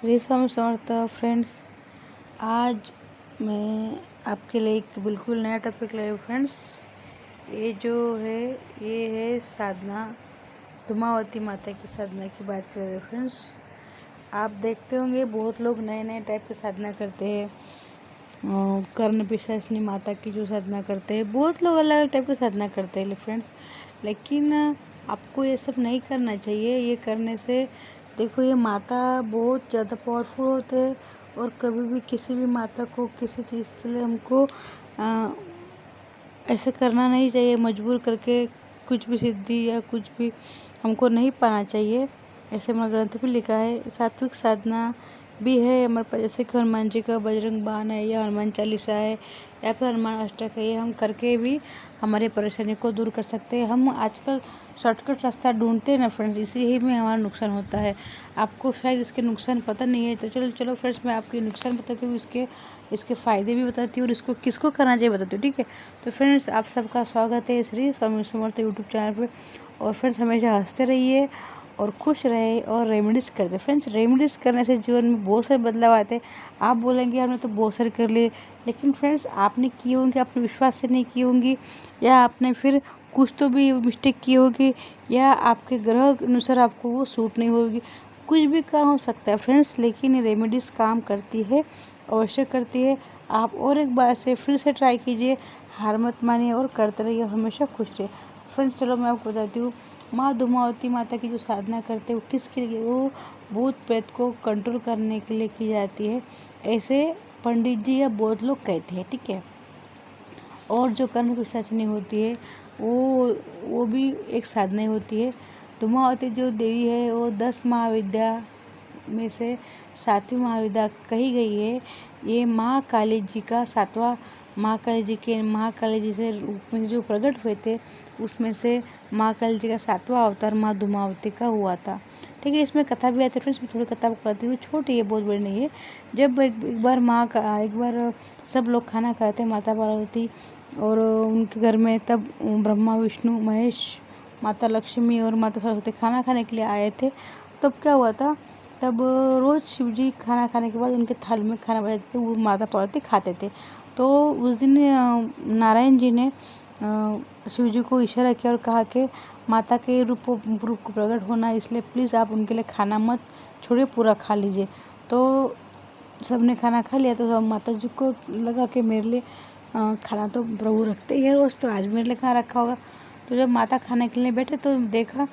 Shri Swami Samarth friends. आज मैं आपके लिए एक बिल्कुल नया टॉपिक लाया हूँ फ्रेंड्स। ये है साधना, धूमावती माता की साधना की बात कर रहे हैं फ्रेंड्स। आप देखते होंगे बहुत लोग नए नए टाइप की साधना करते हैं। कर्ण पिशाचिनी माता की जो साधना करते हैं, बहुत लोग अलग अलग टाइप की साधना करते हैं फ्रेंड्स। लेकिन आपको ये सब नहीं करना चाहिए। ये करने से देखो, ये माता बहुत ज़्यादा पावरफुल होते हैं और कभी भी किसी भी माता को किसी चीज़ के लिए हमको ऐसे करना नहीं चाहिए। मजबूर करके कुछ भी सिद्धि या कुछ भी हमको नहीं पाना चाहिए। ऐसे हमारा ग्रंथ भी लिखा है। सात्विक साधना भी है हमारे पास, जैसे कि हनुमान जी का बजरंग बाण है या हनुमान चालीसा है या फिर हनुमान अष्टक है। ये हम करके भी हमारे परेशानी को दूर कर सकते हैं। हम आजकल शॉर्टकट रास्ता ढूंढते हैं ना फ्रेंड्स, इसी ही में हमारा नुकसान होता है। आपको शायद इसके नुकसान पता नहीं है, तो चलो फ्रेंड्स, मैं आपके नुकसान बताती हूँ, इसके फ़ायदे भी बताती हूँ और इसको किसको करना चाहिए बताती हूँ, ठीक है। तो फ्रेंड्स, आप सबका स्वागत है श्री स्वामी समर्थ यूट्यूब चैनल पर। और फ्रेंड्स, हमेशा हंसते रहिए और खुश रहे और रेमेडीज़ करते। फ्रेंड्स, रेमेडीज़ करने से जीवन में बहुत सारे बदलाव आते हैं। आप बोलेंगे हमने तो बहुत सारे कर लिए, लेकिन फ्रेंड्स आपने की होंगी, आपने विश्वास से नहीं की होंगी, या आपने फिर कुछ तो भी मिस्टेक की होगी, या आपके ग्रह अनुसार आपको वो सूट नहीं होगी। कुछ भी काम हो सकता है फ्रेंड्स, लेकिन ये रेमेडीज़ काम करती है, अवश्य करती है। आप और एक बार से फिर से ट्राई कीजिए, हार मत मानिए और करते रहिए, हमेशा खुश रहिए। फ्रेंड्स, चलो मैं आपको बताती हूँ। माँ धूमावती माता की जो साधना करते हैं वो किसके लिए? वो भूत प्रेत को कंट्रोल करने के लिए की जाती है, ऐसे पंडित जी या बहुत लोग कहते हैं, ठीक है। और जो कर्ण पिशाचिनी होती है वो भी एक साधना ही होती है। धूमावती जो देवी है वो 10 महाविद्या में से 7वीं महाविद्या कही गई है। ये महाकाली जी का 7वां, महाकाली जी से रूप में जो प्रकट हुए थे, उसमें से महाकाली जी का 7वां अवतार माँ धूमावती का हुआ था, ठीक है। इसमें कथा भी आती है फ्रेंड्स, मैं थोड़ी कथा बताती हूँ, छोटी है, बहुत बड़ी नहीं है। जब एक बार सब लोग खाना खाते, माता पार्वती और उनके घर में, तब ब्रह्मा विष्णु महेश, माता लक्ष्मी और माता सरस्वती खाना खाने के लिए आए थे। तब क्या हुआ था, तब रोज़ शिवजी खाना खाने के बाद उनके थाली में खाना बनाते थे, वो माता पार्वती खाते थे। तो उस दिन नारायण जी ने शिव जी को इशारा किया और कहा कि माता के रूप को प्रकट होना, इसलिए प्लीज़ आप उनके लिए खाना मत छोड़िए, पूरा खा लीजिए। तो सबने खाना खा लिया। तो माता जी को लगा कि मेरे लिए खाना तो प्रभु रखते ही है रोज़, तो आज मेरे लिए कहाँ रखा होगा। तो जब माता खाने के लिए बैठे तो देखा,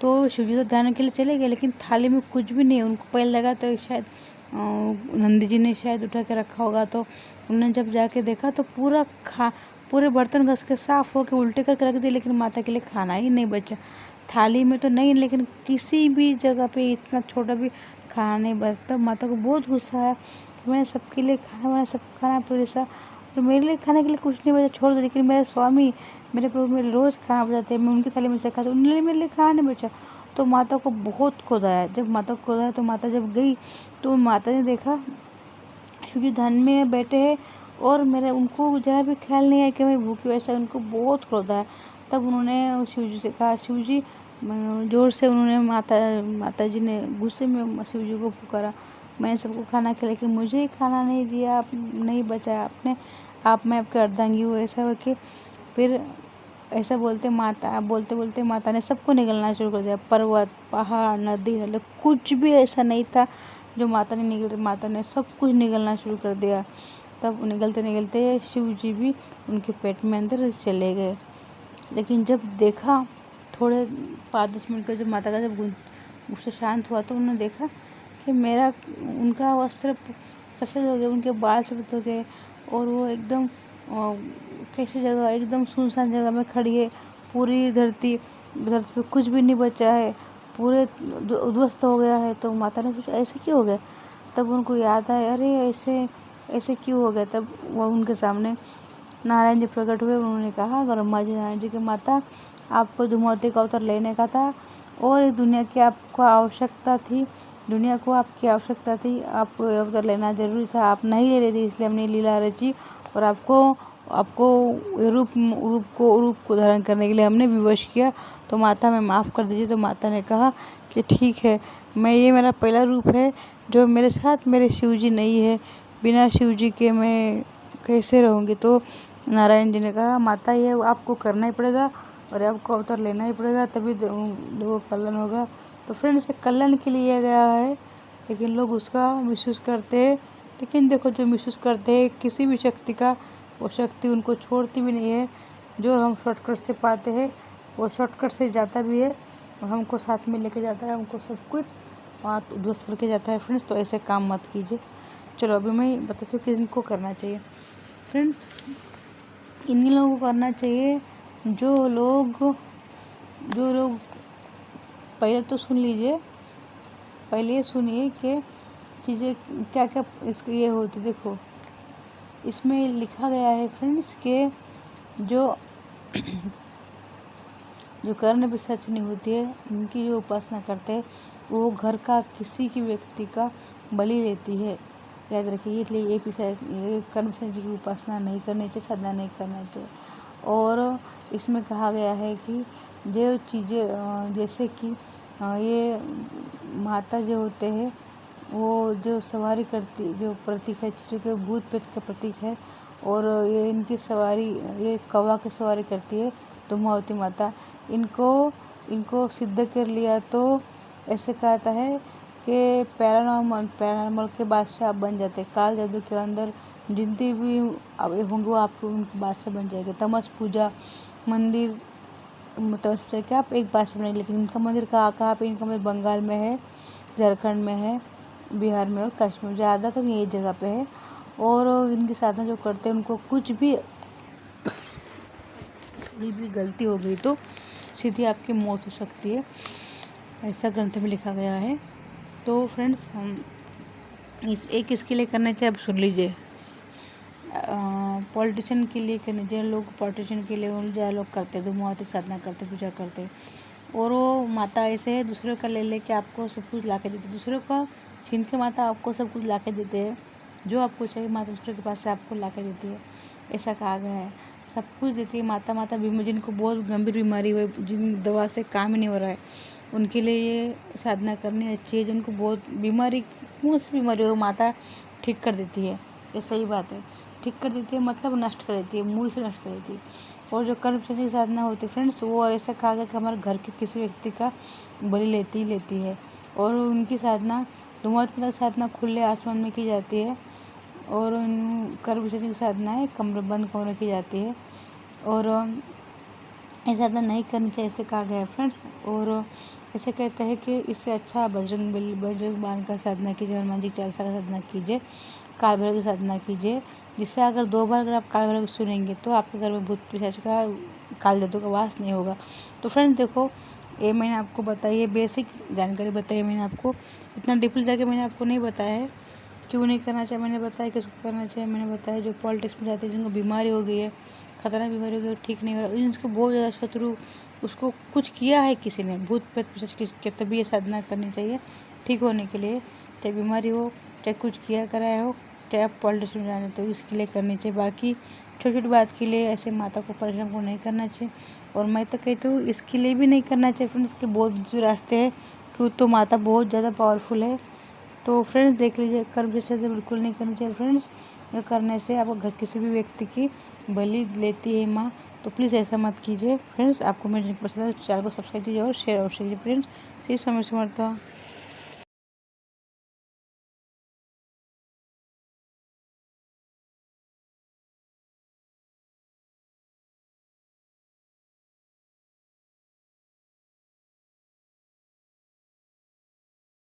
तो शिव जी तो ध्यान के लिए चले गए, लेकिन थाली में कुछ भी नहीं। उनको पहले लगा तो शायद नंदी जी ने शायद उठा के रखा होगा। तो उन्होंने जब जाके देखा तो पूरे बर्तन घस के साफ होके उल्टे करके रख दिए, लेकिन माता के लिए खाना ही नहीं बचा। थाली में तो नहीं, लेकिन किसी भी जगह पे इतना छोटा भी खाना नहीं बचता। माता को बहुत गुस्सा आया कि मैंने सबके लिए खाना बनाया, सब खाना परोसा, तो मेरे लिए खाने के लिए कुछ नहीं बचा, छोड़ दो। लेकिन मेरे स्वामी, मेरे प्रभु मेरे रोज़ खाना बचाते हैं, मैं उनकी थाली में से खाता हूँ, उनके लिए मेरे लिए खाना नहीं बचा। तो माता को बहुत क्रोध आया। जब माता को क्रोध आया तो माता जब गई तो माता ने देखा शिव जी ध्यान में बैठे हैं और मेरे उनको ज़रा भी ख्याल नहीं आया कि मैं भूखी हूँ, ऐसा उनको बहुत क्रोध आया। तब उन्होंने शिव जी से कहा, शिव जी जोर से उन्होंने माता जी ने गुस्से में शिव जी को पुकारा, मैंने सबको खाना खिलाया लेकिन मुझे ही खाना नहीं दिया, आप नहीं बचाया आपने, मैं आपके अर्धांगी हूँ। ऐसा हो कि फिर ऐसा बोलते बोलते माता ने सबको निगलना शुरू कर दिया। पर्वत, पहाड़, नदी, नाले, कुछ भी ऐसा नहीं था जो माता ने निगल, माता ने सब कुछ निगलना शुरू कर दिया। तब निगलते निगलते शिव जी भी उनके पेट में अंदर चले गए। लेकिन जब देखा थोड़े 5-10 मिनट का, जब माता का जब गुस्सा शांत हुआ, तो उन्होंने देखा कि उनका वस्त्र सफ़ेद हो गया, उनके बाल सफ़ेद हो गए और वो एकदम कैसी जगह, एकदम सुनसान जगह में खड़ी है। पूरी धरती पे कुछ भी नहीं बचा है, पूरे उद्ध्वस्त हो गया है। तो माता ने पूछा ऐसे क्यों हो गया? तब उनको याद आया, अरे ऐसे क्यों हो गया? तब वो उनके सामने नारायण जी प्रकट हुए। उन्होंने कहा, ब्रह्मा जी नारायण जी की माता, आपको धूमावती का अवतार लेने का था और इस दुनिया की आपको आवश्यकता थी, दुनिया को आपकी आवश्यकता थी, आपको अवतार लेना जरूरी था, आप नहीं ले रही थी, इसलिए हमने लीला रची और आपको आपको रूप को धारण करने के लिए हमने विवश किया, तो माता हमें माफ़ कर दीजिए। तो माता ने कहा कि ठीक है, ये मेरा पहला रूप है, जो मेरे साथ मेरे शिव जी नहीं है, बिना शिव जी के मैं कैसे रहूँगी। तो नारायण जी ने कहा माता ये आपको करना ही पड़ेगा और आपको अवतार लेना ही पड़ेगा, तभी वो कल्याण होगा। तो फ्रेंड्स, कल्याण के लिए गया है, लेकिन लोग उसका मिसयूज़ करते हैं। लेकिन देखो, जो मिसयूज़ करते हैं किसी भी शक्ति का, वो शक्ति उनको छोड़ती भी नहीं है। जो हम शॉर्टकट से पाते हैं वो शॉर्टकट से जाता भी है और हमको साथ में लेके जाता है, हमको सब कुछ वहाँ ध्वस्त करके जाता है। फ्रेंड्स, तो ऐसे काम मत कीजिए। चलो अभी मैं बताती हूँ कि इनको करना चाहिए। फ्रेंड्स, इन्हीं लोगों को करना चाहिए जो लोग पहले तो सुन लीजिए, पहले ये सुनिए कि चीज़ें क्या क्या इसके ये होती। देखो, इसमें लिखा गया है फ्रेंड्स कि जो कर्ण पिशाचिनी होती है, उनकी जो उपासना करते हैं, वो घर का किसी की व्यक्ति का बलि लेती है। याद रखिए, इसलिए ये कर्ण पिशाची की उपासना नहीं करनी चाहिए, साधना नहीं करना चाहिए। और इसमें कहा गया है कि जो चीज़ें जैसे कि ये माता जो होते हैं, वो जो सवारी करती, जो प्रतीक है चीज़ों के, भूत प्रेत का प्रतीक है। और ये इनकी सवारी, ये कौवा की सवारी करती है धूमावती माता। इनको सिद्ध कर लिया तो ऐसे कहता है कि पैरानॉर्मल के बादशाह बन जाते। काल जादू के अंदर जितने भी होंगे वो आपको उनके बादशाह बन जाएंगे। तमस पूजा मंदिर, तमस पूजा क्या आप एक बादशाह बनेंगे, लेकिन इनका मंदिर कहाँ पे? इनका मंदिर बंगाल में है, झारखंड में है, बिहार में और कश्मीर, ज़्यादातर यही जगह पे है। और इनकी साधना जो करते हैं, उनको कुछ भी थोड़ी भी गलती हो गई तो सीधी आपकी मौत हो सकती है, ऐसा ग्रंथ में लिखा गया है। तो फ्रेंड्स, हम इसके लिए करना चाहिए, अब सुन लीजिए। पॉलिटिशियन के लिए करने चाहिए। लोग पॉलिटिशियन के लिए ज़्यादा लोग करते हैं, धूमावती साधना करते, पूजा करते। और वो माता ऐसे है, दूसरे का ले के आपको सब कुछ ला के देते, दूसरे का छीन के माता आपको सब कुछ ला के देते हैं। जो आपको चाहिए माता दूसरे के पास से आपको ला के देती है, ऐसा कहा गया है। सब कुछ देती है माता जिनको बहुत गंभीर बीमारी हुई, जिन दवा से काम ही नहीं हो रहा है, उनके लिए ये साधना करनी अच्छी है। जिनको बहुत बीमारी, कौन सी बीमारी हो, माता ठीक कर देती है। ये सही बात है, ठीक कर देती है मतलब नष्ट कर देती है, मूल से नष्ट कर देती है। और जो कर्म की साधना होती है फ्रेंड्स, वो ऐसा कहा गया कि हमारे घर के किसी व्यक्ति का बलि लेती है। और उनकी साधना, धूमावती साधना खुले आसमान में की जाती है। और कर्म की साधना है बंद कमरे में की जाती है। और ये साधना नहीं करनी चाहिए, ऐसे कहा गया है फ्रेंड्स। और ऐसे कहते हैं कि इससे अच्छा बजरंग बाण का साधना कीजिए, हनुमान जी चालीसा का साधना कीजिए, काल भैरव की साधना कीजिए। जिससे अगर 2 बार अगर आप काल भैरव सुनेंगे तो आपके घर में भूत पिशाच का, काल जादू का वास नहीं होगा। तो फ्रेंड्स देखो, ये मैंने आपको बताई है, बेसिक जानकारी बताई है मैंने आपको, इतना डीपली जाके मैंने आपको नहीं बताया है। क्यों नहीं करना चाहिए मैंने बताया, किसको करना चाहिए मैंने बताया। जो पॉलिटिक्स में जाते हैं, जिनको बीमारी हो गई है, खतरनाक बीमारी हो गई, ठीक नहीं हो रहा, जिसको बहुत ज़्यादा शत्रु, उसको कुछ किया है किसी ने, भूत प्रेत पिशाच के, तभी ये साधना करनी चाहिए ठीक होने के लिए। चाहे बीमारी हो, चाहे कुछ किया कराया हो, चाहे आप पॉलिटिक्स में जाने, तो इसके लिए करनी चाहिए। बाकी छोटी छोटी बात के लिए ऐसे माता को परेशान को नहीं करना चाहिए। और मैं तो कहती हूँ इसके लिए भी नहीं करना चाहिए फ्रेंड्स, इसके बहुत दूसरे रास्ते हैं, क्यों तो माता बहुत ज़्यादा पावरफुल है। तो फ्रेंड्स देख लीजिए, कर्म पिशाच से बिल्कुल नहीं करनी चाहिए फ्रेंड्स। ये करने से आपको घर किसी भी व्यक्ति की बलि लेती है माँ, तो प्लीज़ ऐसा मत कीजिए फ्रेंड्स। आपको मेरी पसंद है तो चैनल को सब्सक्राइब कीजिए और शेयर कीजिए फ्रेंड्स। श्री स्वामी समर्थ।